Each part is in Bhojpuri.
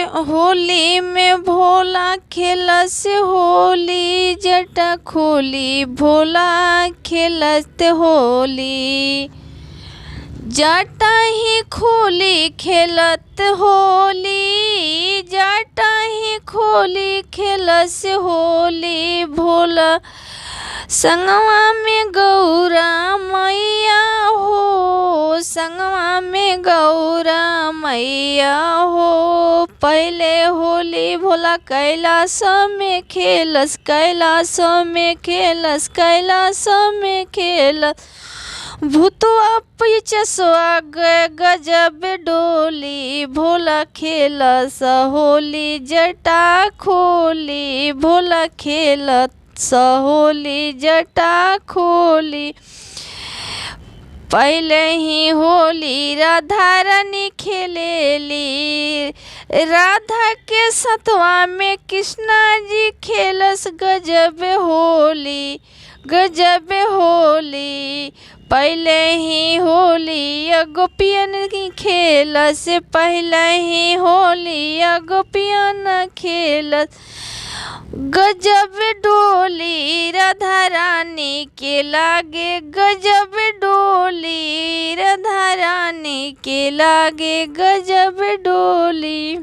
होली में भोला खेलस होली, जटा खोली भोला खेलत होली। जटा ही खोली खेलत होली, जटा ही खोली खेलस होली भोला। संगवा में गौरा मैया हो, संगवा में गौरा मैया हो। पहले होली भोला कैलाश में खेलस, कैलाश में खेलस, कैलाश में खेलस। भूतवा पिचसवा गजब डोली, भोला खेलस होली जटा खोली, भोला खेलत होली जटा खोली। पहले ही होली राधा रानी खेलेली, राधा के सतवा में कृष्णा जी खेलस गजब होली, गजब होली। पहले ही होली गोपियन की खेलस, पहले ही होली गोपियन खेलस। गजब डोली राधा रानी के लागे, गजब डोली राधा रानी के लागे, गजब डोली।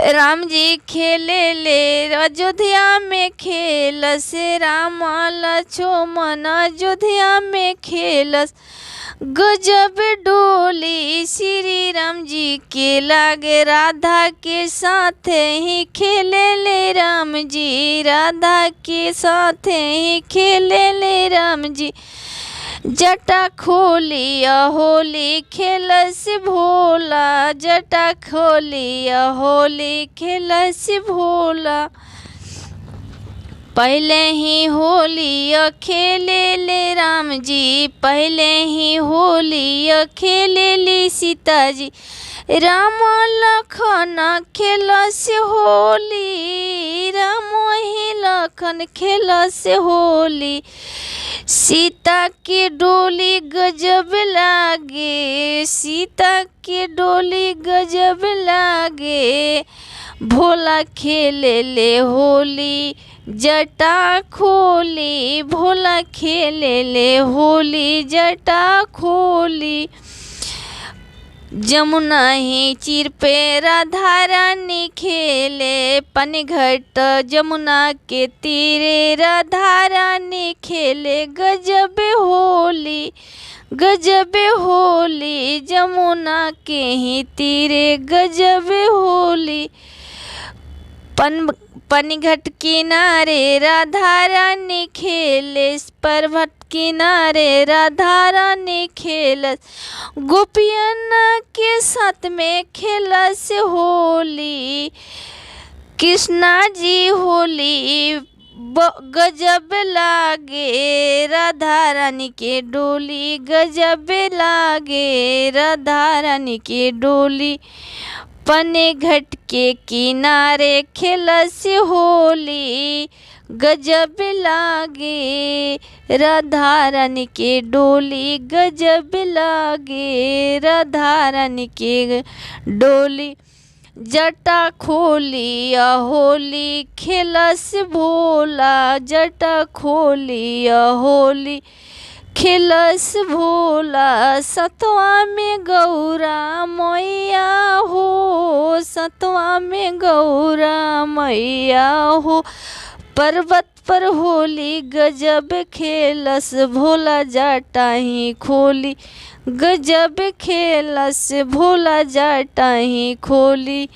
राम जी खेले ले अयोध्या में खेलस, राम लक्ष्मण अयोध्या में खेलस। गजब डोली श्री राम जी के लागे, राधा के साथ ही खेले ले राम जी, राधा के साथ ही खेले ले राम जी। जटा खोली होली खेलस भोला, जटा खोली होली खेलस भोला। पहले ही होली खेले ले राम जी, पहले ही होली खेले ली सीता जी। राम लखन खेलस होली, राम ही लखन खेलस होली। सीता की डोली गजब लागे, सीता की डोली गजब लागे। भोला खेले ले होली जटा खोली, भोला खेले ले होली जटा खोली। जमुना ही चीर पे राधा रानी खेले, पनघट जमुना के तीरे राधा रानी खेले गजब होली, गजब होली। जमुना के ही तीरे गजब होली। पनघट किनारे राधा रानी खेले, पर्वत किनारे राधा रानी खेलस। गोपियन के साथ में खेलस होली, कृष्णा जी होली गजब लागे। राधा रानी के डोली गजब लागे, राधा रानी के डोली। पनघट के किनारे खेलस होली, गजब लागे। राधा रानी के डोली गजब लागे, राधा रानी के डोली। जटा खोली होली खेलस भोला, जटा खोली होली खेलस भोला। सतवा में गौरा मैया हो, सतवा में गौरा मैया हो। पर्वत पर होली गजब खेलस भोला जटा ही खोली, गजब खेलस भोला जटा ही खोली।